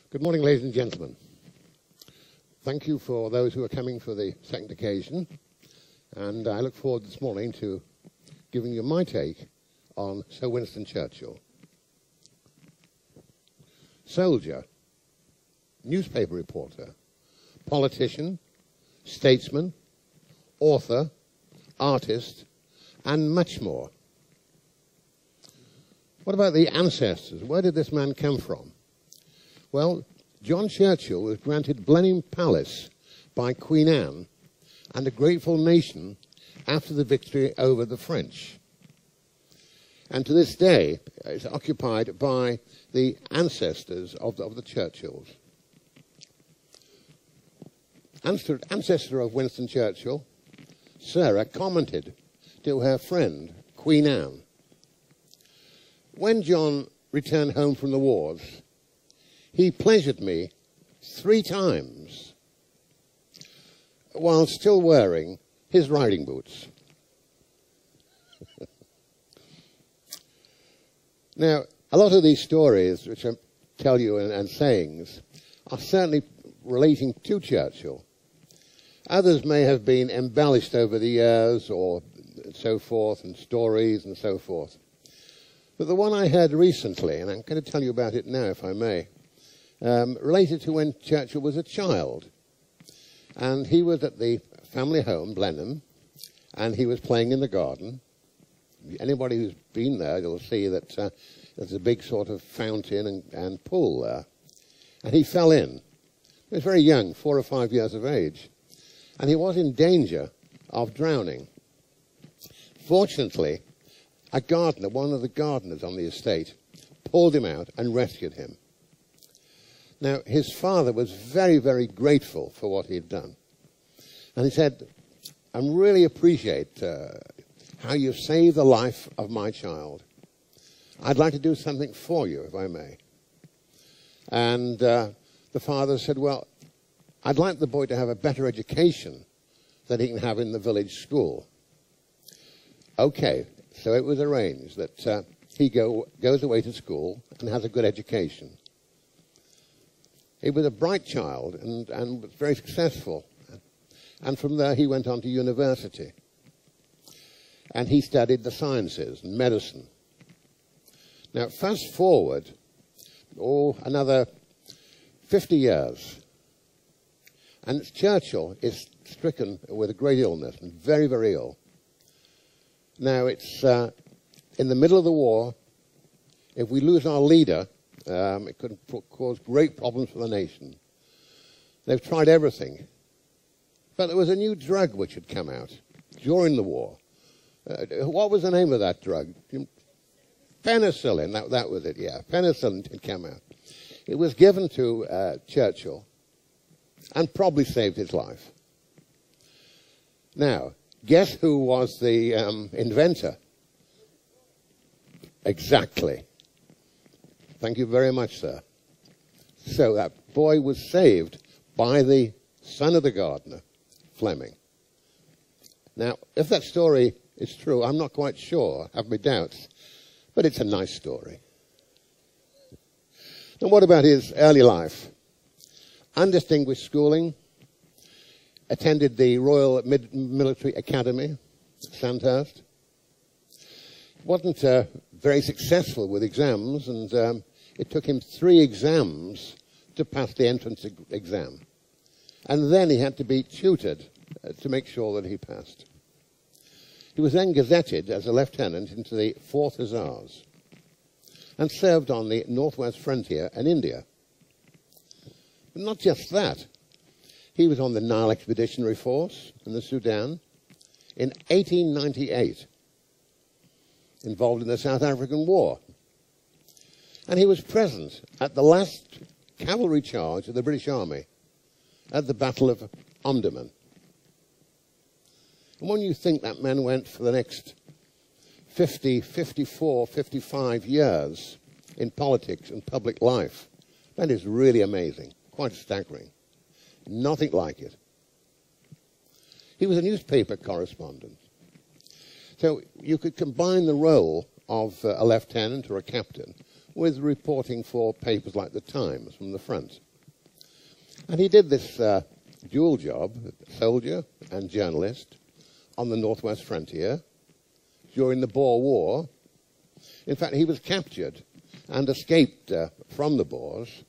Good morning, ladies and gentlemen. Thank you for those who are coming for the second occasion, and I look forward this morning to giving you my take on Sir Winston Churchill. Soldier, newspaper reporter, politician, statesman, author, artist, and much more. What about the ancestors? Where did this man come from? Well, John Churchill was granted Blenheim Palace by Queen Anne and a grateful nation after the victory over the French. And to this day, it's occupied by the ancestors of the Churchills. Ancestor of Winston Churchill, Sarah, commented to her friend, Queen Anne, "When John returned home from the wars, he pleasured me 3 times while still wearing his riding boots." Now, a lot of these stories, which I tell you and sayings, are certainly relating to Churchill. Others may have been embellished over the years or so forth, and stories and so forth. But the one I heard recently, and I'm going to tell you about it now if I may, related to when Churchill was a child. And he was at the family home, Blenheim, and he was playing in the garden. Anybody who's been there, you'll see that there's a big sort of fountain and pool there. And he fell in. He was very young, 4 or 5 years of age. And he was in danger of drowning. Fortunately, a gardener, one of the gardeners on the estate, pulled him out and rescued him. Now, his father was very, very grateful for what he had done. And he said, "I really appreciate how you saved the life of my child. I'd like to do something for you, if I may." And the father said, "Well, I'd like the boy to have a better education than he can have in the village school." Okay, so it was arranged that he goes away to school and has a good education. He was a bright child and was very successful. And from there he went on to university. And he studied the sciences and medicine. Now, fast forward, another 50 years. And Churchill is stricken with a great illness, and very, very ill. Now, it's in the middle of the war. If we lose our leader, it could cause great problems for the nation. They've tried everything. But there was a new drug which had come out during the war. What was the name of that drug? Penicillin, that was it, yeah. Penicillin had come out. It was given to Churchill and probably saved his life. Now, guess who was the inventor? Exactly. Thank you very much, sir. So that boy was saved by the son of the gardener, Fleming. Now, if that story is true, I'm not quite sure. I have my doubts. But it's a nice story. Now, what about his early life? Undistinguished schooling. Attended the Royal Military Academy, Sandhurst. Wasn't very successful with exams, and it took him 3 exams to pass the entrance exam. And then he had to be tutored to make sure that he passed. He was then gazetted as a lieutenant into the 4th Hussars and served on the northwest frontier in India. But not just that. He was on the Nile Expeditionary Force in the Sudan in 1898, involved in the South African War. And he was present at the last cavalry charge of the British Army at the Battle of Omdurman. And when you think that man went for the next 50, 54, 55 years in politics and public life, that is really amazing, quite staggering. Nothing like it. He was a newspaper correspondent. So you could combine the role of a lieutenant or a captain with reporting for papers like The Times from the front. And he did this dual job, soldier and journalist, on the northwest frontier during the Boer War. In fact, he was captured and escaped from the Boers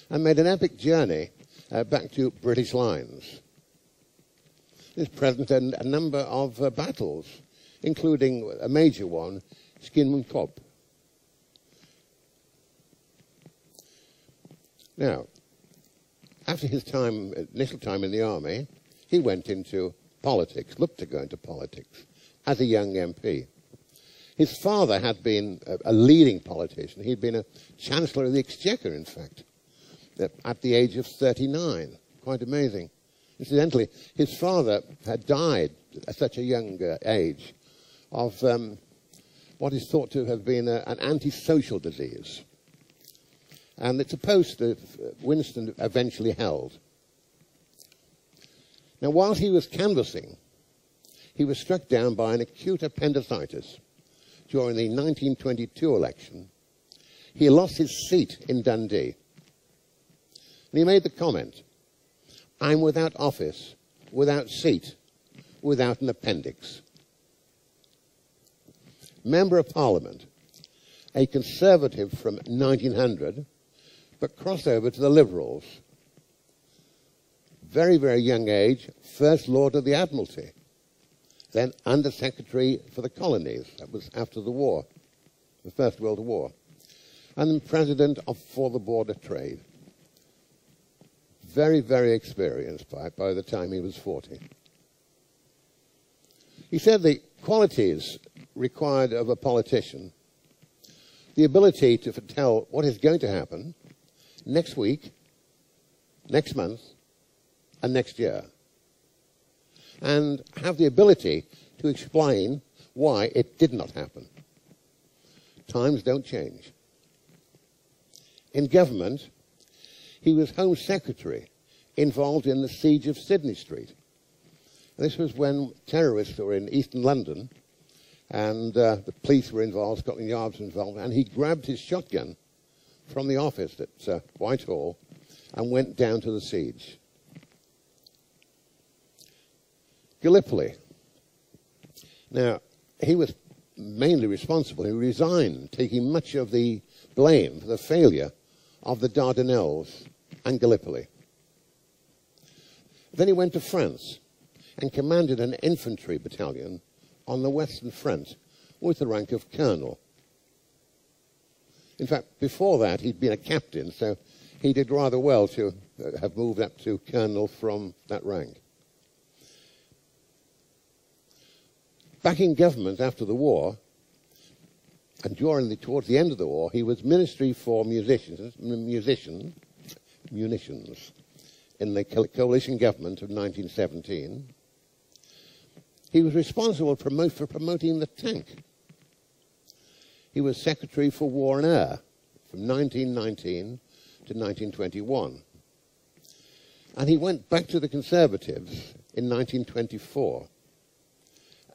and made an epic journey back to British lines. He's present in a number of battles, including a major one, Schiermonnikoop. Now, after his initial time in the army, he went into politics, looked to go into politics, as a young MP. His father had been a leading politician. He'd been a Chancellor of the Exchequer, in fact, at the age of 39. Quite amazing. Incidentally, his father had died at such a young age of what is thought to have been an antisocial disease. And it's a post that Winston eventually held. Now, whilst he was canvassing, he was struck down by an acute appendicitis during the 1922 election. He lost his seat in Dundee. And he made the comment, "I'm without office, without seat, without an appendix." Member of Parliament, a Conservative from 1900, but crossed over to the Liberals. Very, very young age, First Lord of the Admiralty, then Under Secretary for the Colonies. That was after the war, the First World War. And then President for the Board of Trade. Very, very experienced by the time he was 40. He said the qualities required of a politician, the ability to foretell what is going to happen next week, next month, and next year, and have the ability to explain why it did not happen. Times don't change. In government, he was Home Secretary, involved in the siege of Sydney Street. This was when terrorists were in eastern London, and the police were involved, Scotland Yard was involved, and he grabbed his shotgun from the office at Whitehall and went down to the siege. Gallipoli. Now, he was mainly responsible. He resigned, taking much of the blame for the failure of the Dardanelles and Gallipoli. Then he went to France and commanded an infantry battalion on the Western Front with the rank of colonel. In fact, before that, he'd been a captain, so he did rather well to have moved up to colonel from that rank. Back in government after the war, and towards the end of the war, he was Ministry for Munitions in the coalition government of 1917. He was responsible for promoting the tank. He was Secretary for War and Air from 1919 to 1921. And he went back to the Conservatives in 1924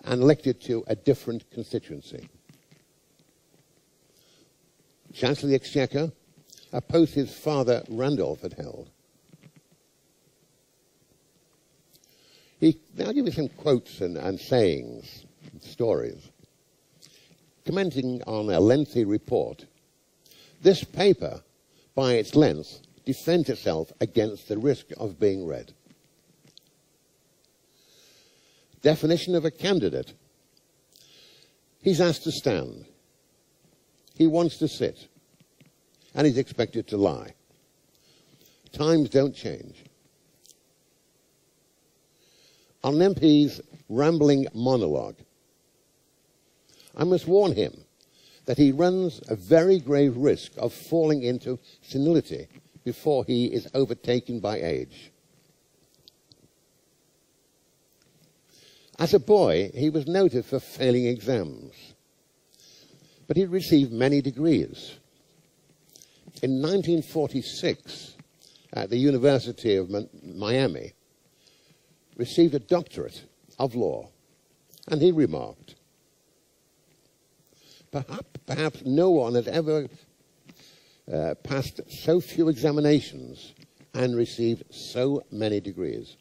and elected to a different constituency. Chancellor of the Exchequer, a post his father Randolph had held. I'll give you some quotes and sayings, and stories. Commenting on a lengthy report, this paper, by its length, defends itself against the risk of being read. Definition of a candidate. He's asked to stand. He wants to sit. And he's expected to lie. Times don't change. On an MP's rambling monologue, I must warn him that he runs a very grave risk of falling into senility before he is overtaken by age. As a boy, he was noted for failing exams, but he received many degrees. In 1946, at the University of Miami, received a doctorate of law, and he remarked, perhaps no one has ever passed so few examinations and received so many degrees?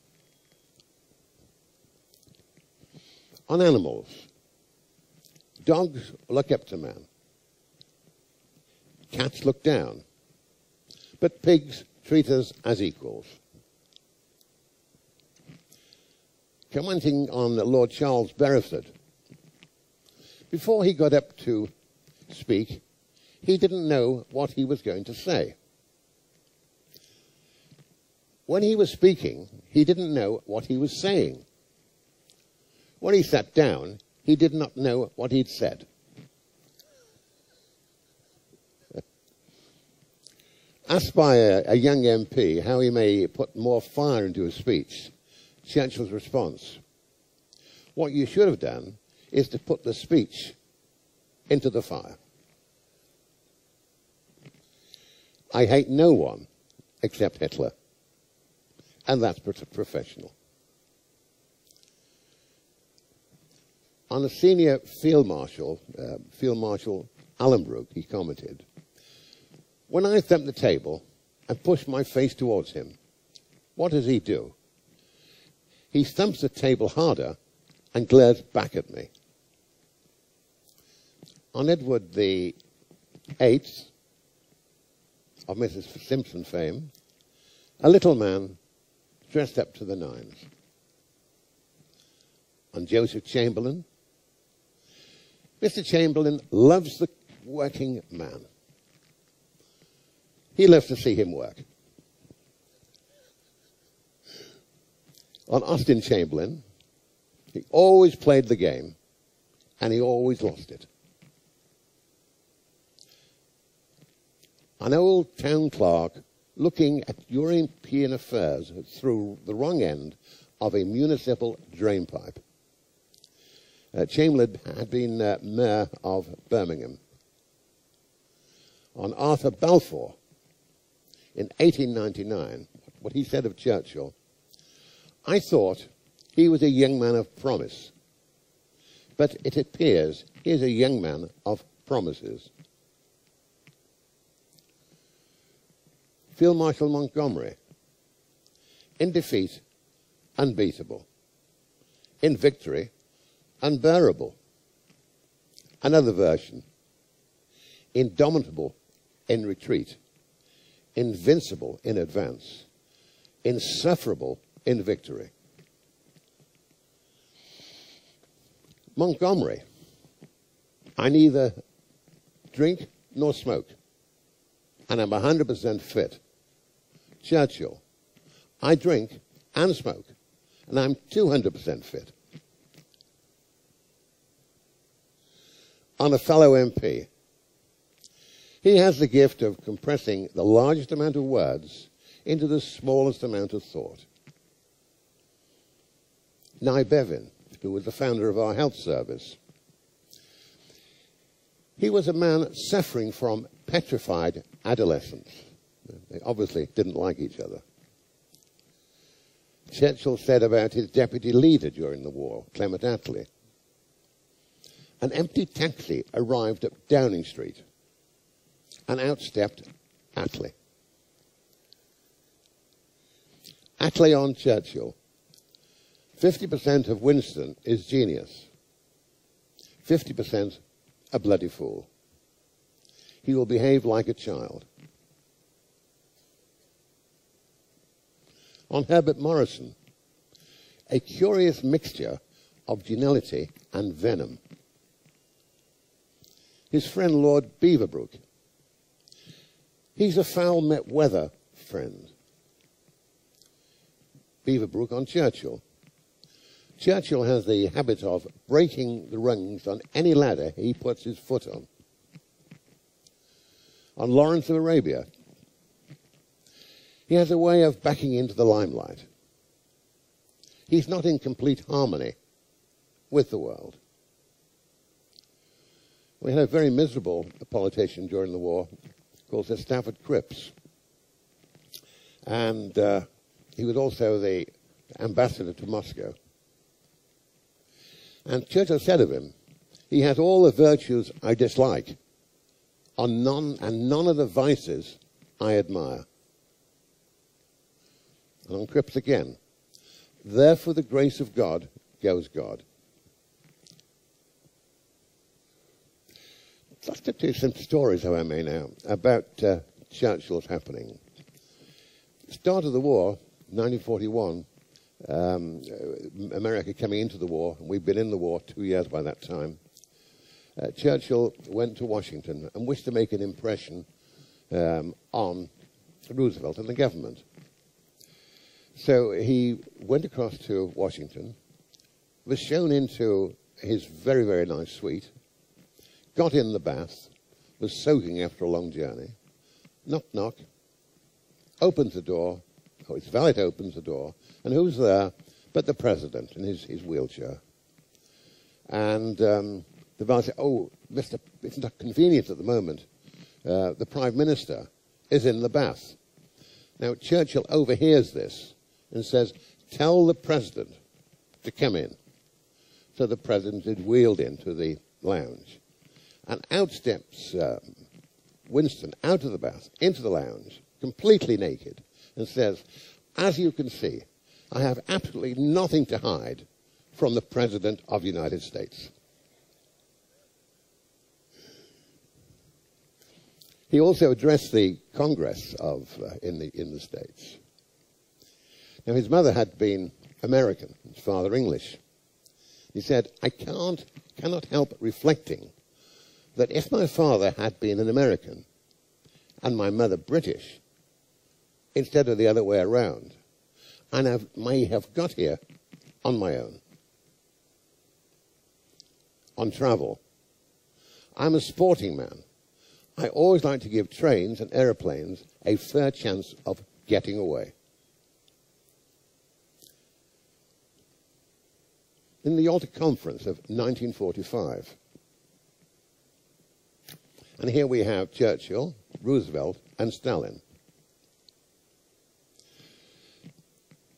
On animals, dogs look up to man. Cats look down. But pigs treat us as equals. Commenting on Lord Charles Beresford, before he got up to speak, he didn't know what he was going to say. When he was speaking, he didn't know what he was saying. When he sat down, he did not know what he'd said. Asked by a young MP how he may put more fire into his speech, Churchill's response, "What you should have done is to put the speech into the fire. I hate no one except Hitler, and that's professional." On a senior Field Marshal, Field Marshal Allenbrook, he commented, "When I thump the table and push my face towards him, what does he do? He thumps the table harder and glares back at me." On Edward the Eighth, of Mrs. Simpson fame, a little man dressed up to the nines. On Joseph Chamberlain, Mr. Chamberlain loves the working man. He loves to see him work. On Austin Chamberlain, he always played the game, and he always lost it. An old town clerk looking at European affairs through the wrong end of a municipal drainpipe. Chamberlain had been mayor of Birmingham. On Arthur Balfour, in 1899, what he said of Churchill, "I thought he was a young man of promise, but it appears he is a young man of promises." Field Marshal Montgomery, in defeat, unbeatable. In victory, unbearable. Another version, indomitable in retreat, invincible in advance, insufferable in victory. Montgomery, "I neither drink nor smoke, and I'm 100% fit." Churchill, "I drink and smoke, and I'm 200% fit." On a fellow MP, he has the gift of compressing the largest amount of words into the smallest amount of thought. Nye Bevan, who was the founder of our health service, he was a man suffering from petrified adolescence. They obviously didn't like each other. Churchill said about his deputy leader during the war, Clement Attlee, "An empty taxi arrived at Downing Street, and out stepped Attlee." Attlee on Churchill, 50% of Winston is genius, 50% a bloody fool. He will behave like a child. On Herbert Morrison, a curious mixture of geniality and venom. His friend Lord Beaverbrook, he's a foul-weather friend. Beaverbrook on Churchill. Churchill has the habit of breaking the rungs on any ladder he puts his foot on. On Lawrence of Arabia, he has a way of backing into the limelight. He's not in complete harmony with the world. We had a very miserable politician during the war called Sir Stafford Cripps. And he was also the ambassador to Moscow. And Churchill said of him, "He has all the virtues I dislike and none of the vices I admire. And on Cripps again. There for the grace of God goes God. Let's get to some stories, how I may now, about Churchill's happening. Start of the war, 1941, America coming into the war, and we'd been in the war 2 years by that time. Churchill went to Washington and wished to make an impression on Roosevelt and the government. So he went across to Washington, was shown into his very, very nice suite, got in the bath, was soaking after a long journey, knock, knock, opens the door, oh, his valet opens the door, and who's there but the president in his wheelchair. And the valet said, oh, Mr. It's not convenient at the moment. The Prime Minister is in the bath. Now, Churchill overhears this and says, tell the president to come in. So the president is wheeled into the lounge. And out steps Winston out of the bath, into the lounge, completely naked, and says, as you can see, I have absolutely nothing to hide from the President of the United States. He also addressed the Congress in the States. Now, his mother had been American, his father English. He said, I cannot help reflecting that if my father had been an American and my mother British, instead of the other way around, I may have got here on my own, on travel. I'm a sporting man. I always like to give trains and aeroplanes a fair chance of getting away. In the Yalta Conference of 1945, and here we have Churchill, Roosevelt, and Stalin.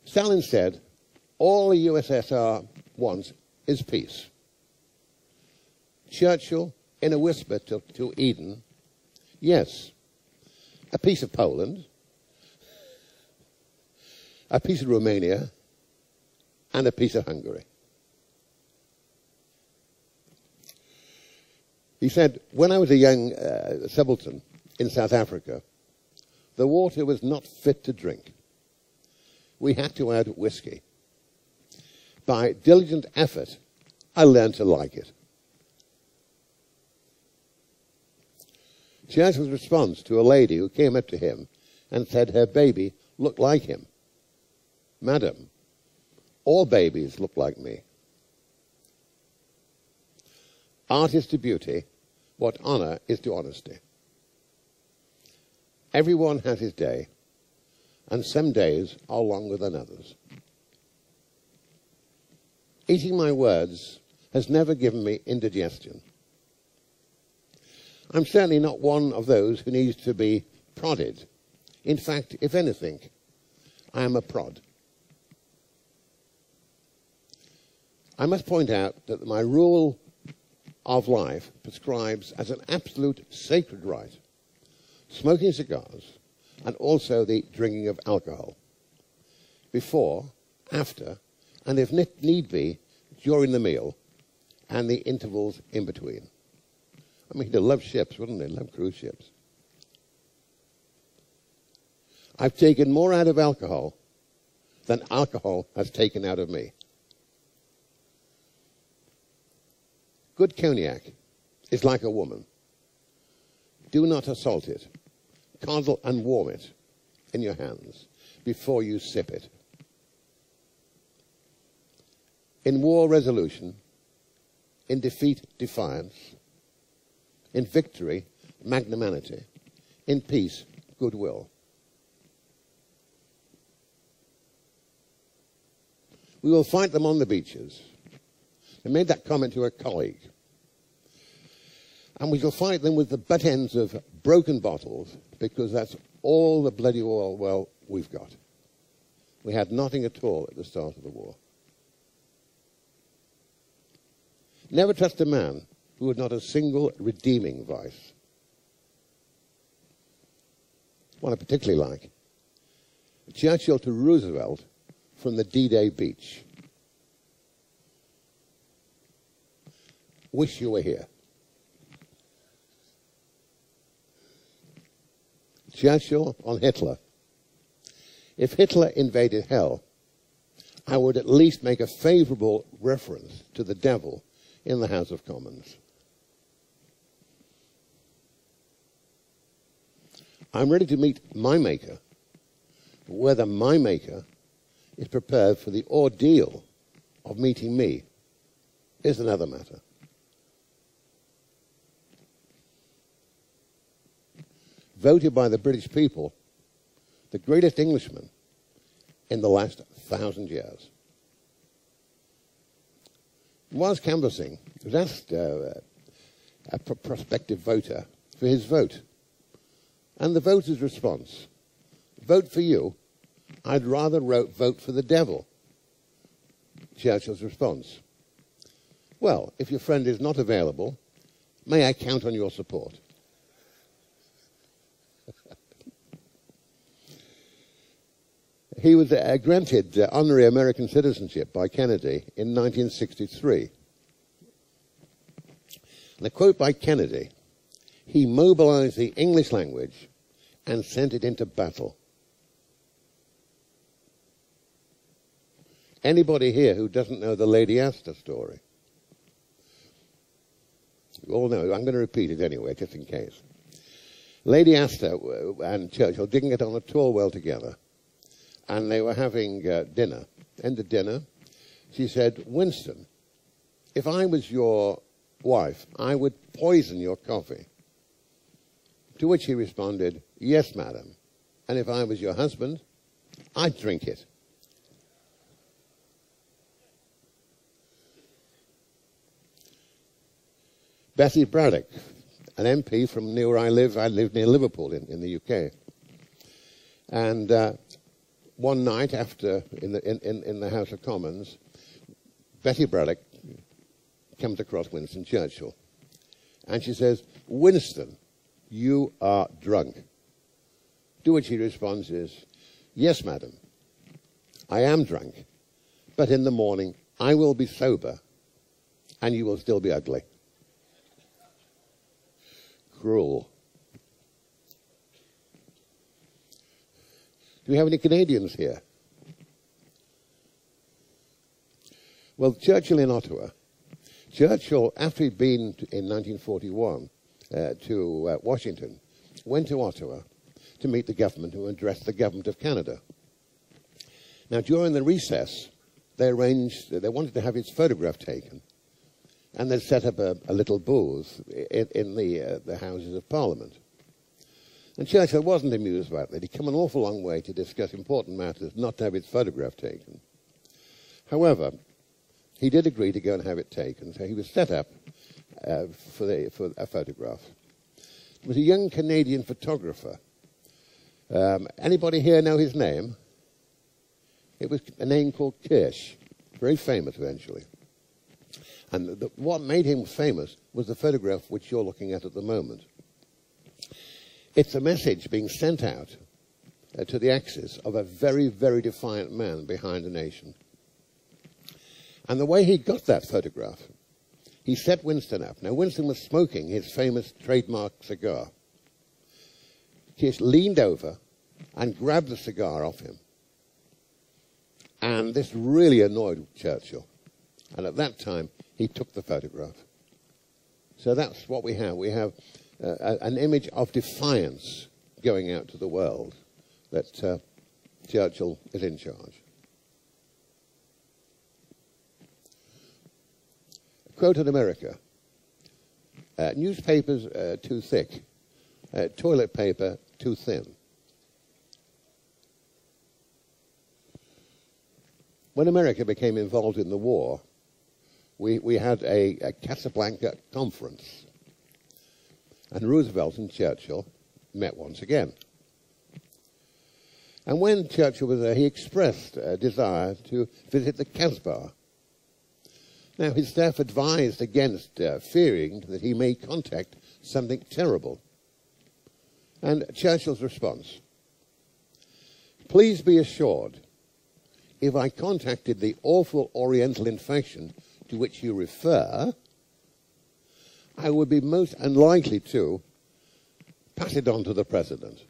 Stalin said, all the USSR wants is peace. Churchill, in a whisper to Eden, yes, a piece of Poland, a piece of Romania, and a piece of Hungary. He said, when I was a young subaltern in South Africa, the water was not fit to drink. We had to add whiskey. By diligent effort, I learned to like it. Churchill's response to a lady who came up to him and said her baby looked like him. Madam, all babies look like me. Art is to beauty what honor is to honesty. Everyone has his day, and some days are longer than others. Eating my words has never given me indigestion. I'm certainly not one of those who needs to be prodded. In fact, if anything, I am a prod. I must point out that my rule of life prescribes as an absolute sacred right smoking cigars and also the drinking of alcohol before, after, and if need be, during the meal and the intervals in between. I mean, he'd love ships, wouldn't he? Love cruise ships. I've taken more out of alcohol than alcohol has taken out of me. Good cognac is like a woman. Do not assault it. Coddle and warm it in your hands before you sip it. In war, resolution. In defeat, defiance. In victory, magnanimity. In peace, goodwill. We will fight them on the beaches. I made that comment to a colleague. And we shall fight them with the butt ends of broken bottles because that's all the bloody well we've got. We had nothing at all at the start of the war. Never trust a man who had not a single redeeming vice. one I particularly like. Churchill to Roosevelt from the D-Day beach. Wish you were here. Churchill on Hitler. If Hitler invaded hell, I would at least make a favourable reference to the devil in the House of Commons. I'm ready to meet my maker. Whether my maker is prepared for the ordeal of meeting me is another matter. Voted by the British people, the greatest Englishman in the last 1,000 years. Whilst canvassing, he was asked a prospective voter for his vote. And the voter's response, vote for you, I'd rather vote for the devil. Churchill's response, well, if your friend is not available, may I count on your support? He was granted honorary American citizenship by Kennedy in 1963. And a quote by Kennedy, he mobilized the English language and sent it into battle. Anybody here who doesn't know the Lady Astor story? You all know. I'm going to repeat it anyway, just in case. Lady Astor and Churchill didn't get on at all well together. And they were having dinner. End of dinner, she said, Winston, if I was your wife, I would poison your coffee. To which he responded, yes, madam. And if I was your husband, I'd drink it. Betty Braddock, an MP from near where I live near Liverpool in the UK. And one night after, in the House of Commons, Betty Braddock comes across Winston Churchill. And she says, Winston, you are drunk. To which he responds is, yes, madam, I am drunk, but in the morning I will be sober, and you will still be ugly. Cruel. Do we have any Canadians here? Well, Churchill in Ottawa. Churchill, after he'd been in 1941 to Washington, went to Ottawa to meet the government who addressed the government of Canada. Now, during the recess, they wanted to have his photograph taken, and they set up a little booth in the Houses of Parliament. And Churchill wasn't amused about that. He'd come an awful long way to discuss important matters, not to have his photograph taken. However, he did agree to go and have it taken, so he was set up for a photograph. It was a young Canadian photographer. Anybody here know his name? It was a name called Kirsch, very famous eventually. And what made him famous was the photograph which you're looking at the moment. It's a message being sent out to the Axis of a very, very defiant man behind a nation. And the way he got that photograph, he set Winston up. Now, Winston was smoking his famous trademark cigar. Kirsch leaned over and grabbed the cigar off him. And this really annoyed Churchill. And at that time, he took the photograph. So that's what we have. We have an image of defiance going out to the world that Churchill is in charge. A quote in America. Newspapers too thick, toilet paper too thin. When America became involved in the war, we had a Casablanca conference. And Roosevelt and Churchill met once again. And when Churchill was there, he expressed a desire to visit the Casbah. Now, his staff advised against fearing that he may contact something terrible. And Churchill's response, Please be assured, if I contacted the awful Oriental infection to which you refer, I would be most unlikely to pass it on to the President.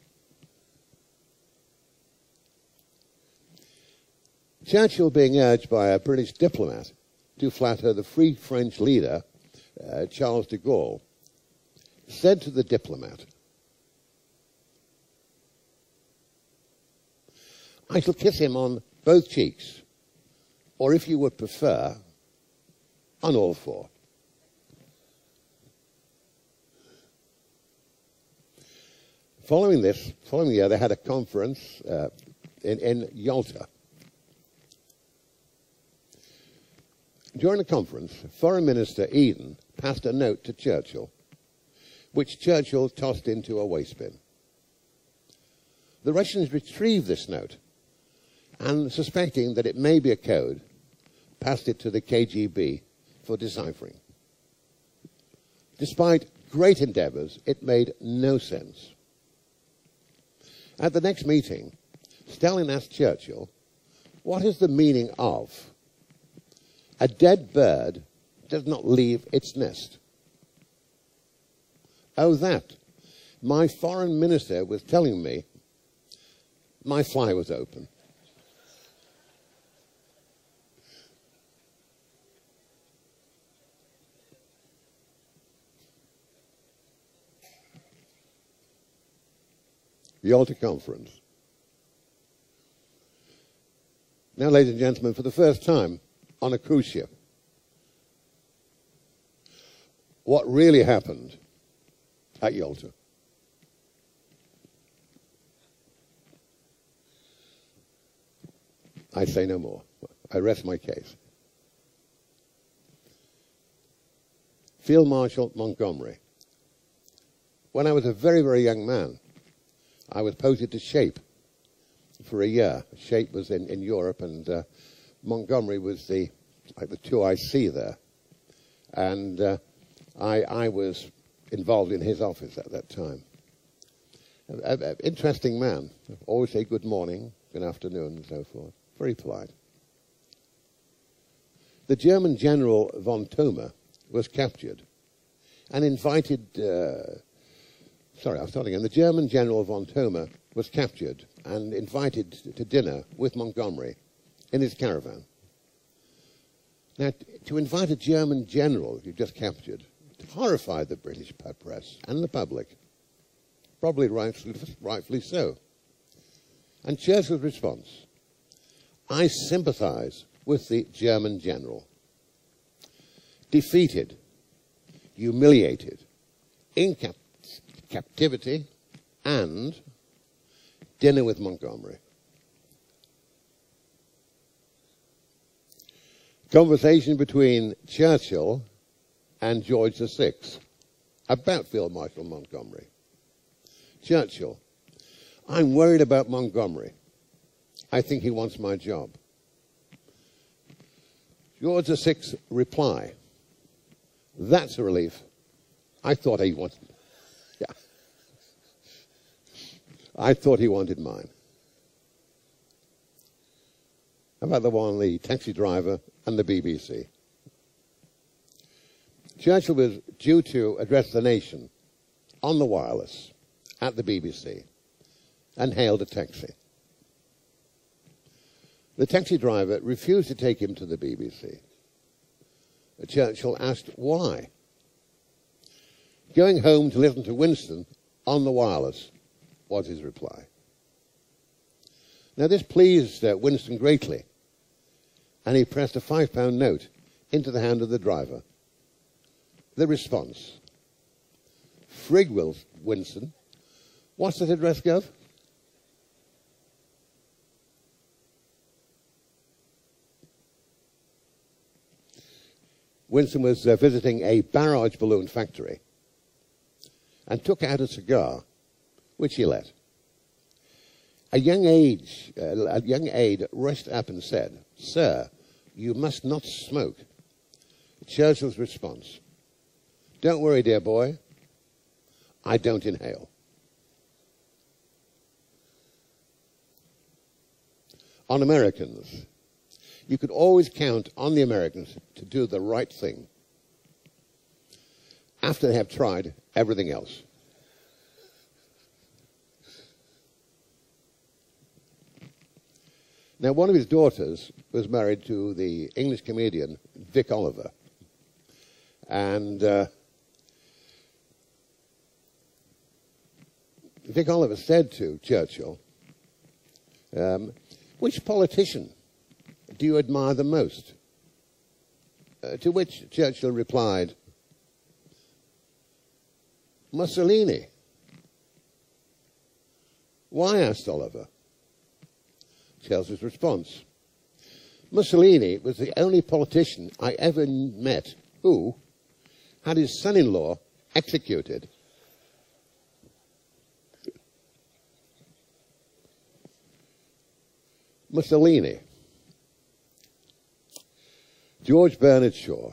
Churchill, being urged by a British diplomat to flatter the Free French leader, Charles de Gaulle, said to the diplomat, I shall kiss him on both cheeks, or if you would prefer, on all four. Following year, they had a conference in Yalta. During the conference, Foreign Minister Eden passed a note to Churchill, which Churchill tossed into a waste bin. The Russians retrieved this note, and suspecting that it may be a code, passed it to the KGB for deciphering. Despite great endeavors, it made no sense. At the next meeting, Stalin asked Churchill, what is the meaning of a dead bird does not leave its nest? Oh, that. My foreign minister was telling me my fly was open. The Yalta Conference. Now, ladies and gentlemen, for the first time on a cruise ship, what really happened at Yalta. I say no more. I rest my case. Field Marshal Montgomery. When I was a very, very young man, I was posted to Shape for a year. Shape was in Europe, and Montgomery was like the 2IC there. And I was involved in his office at that time. An interesting man. Always say good morning, good afternoon, and so forth. Very polite. The German General von Thoma was captured and invited... The German General von Thoma was captured and invited to dinner with Montgomery in his caravan. Now, to invite a German general you just captured horrified the British press and the public, probably rightfully so. And Churchill's response, I sympathize with the German general. Defeated, humiliated, in captivity, and dinner with Montgomery. Conversation between Churchill and George VI about Field Marshal Montgomery. Churchill, I'm worried about Montgomery. I think he wants my job. George VI's reply, that's a relief. I thought he wanted... Yeah. I thought he wanted mine. How about the one, the taxi driver and the BBC? Churchill was due to address the nation on the wireless at the BBC and hailed a taxi. The taxi driver refused to take him to the BBC. Churchill asked why. Going home to listen to Winston on the wireless, was his reply. Now, this pleased Winston greatly, and he pressed a £5 note into the hand of the driver. The response, Frig Winston, what's that address, Gov? Winston was visiting a barrage balloon factory and took out a cigar, which he lit. A young aide rushed up and said, Sir, you must not smoke. Churchill's response, don't worry, dear boy, I don't inhale. on Americans. You could always count on the Americans to do the right thing after they have tried everything else. Now, one of his daughters was married to the English comedian Vic Oliver. And Vic Oliver said to Churchill, which politician do you admire the most? To which Churchill replied, Mussolini. Why? Asked Oliver. Churchill's response, Mussolini was the only politician I ever met who had his son-in-law executed. Mussolini. George Bernard Shaw.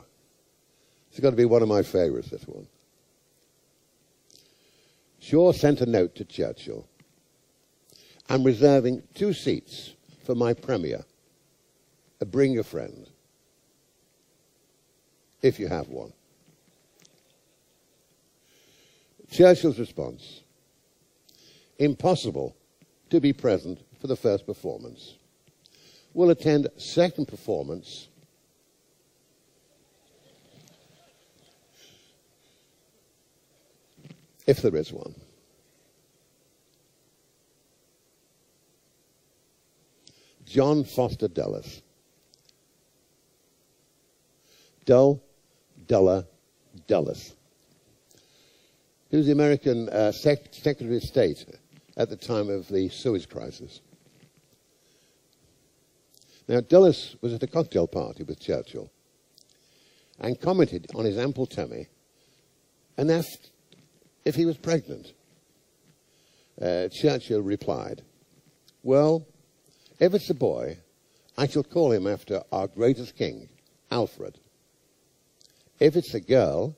It's got to be one of my favorites, this one. Shaw sent a note to Churchill. I'm reserving 2 seats for my premier. Bring a friend, if you have one. Churchill's response, impossible to be present for the first performance. We'll attend second performance if there is one. John Foster Dulles. Dull, duller, Dulles. He was the American Secretary of State at the time of the Suez Crisis. Now, Dulles was at a cocktail party with Churchill and commented on his ample tummy and asked if he was pregnant. Churchill replied, well, if it's a boy, I shall call him after our greatest king, Alfred. If it's a girl,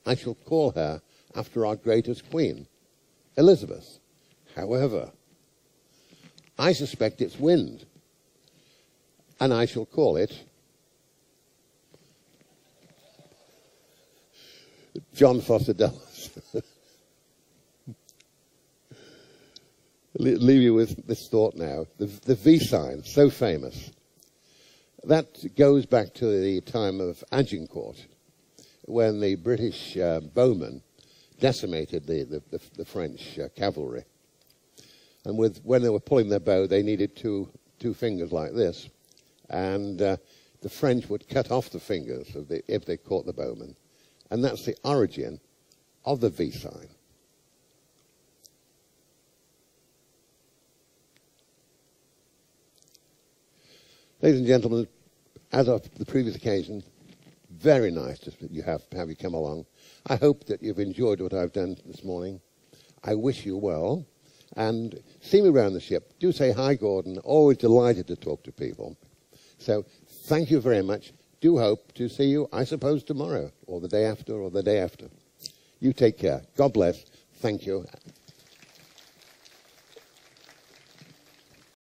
I shall call her after our greatest queen, Elizabeth. However, I suspect it's wind, and I shall call it John Foster Dulles. Leave you with this thought now. The V sign, so famous. That goes back to the time of Agincourt, when the British bowmen decimated the French cavalry. And when they were pulling their bow, they needed two fingers like this. And the French would cut off the fingers if they caught the bowman. And that's the origin of the V sign. Ladies and gentlemen, as of the previous occasion, very nice to have you come along. I hope that you've enjoyed what I've done this morning. I wish you well. And see me around the ship. Do say hi, Gordon. Always delighted to talk to people. So thank you very much. Do hope to see you, I suppose, tomorrow, or the day after, or the day after. You take care. God bless. Thank you.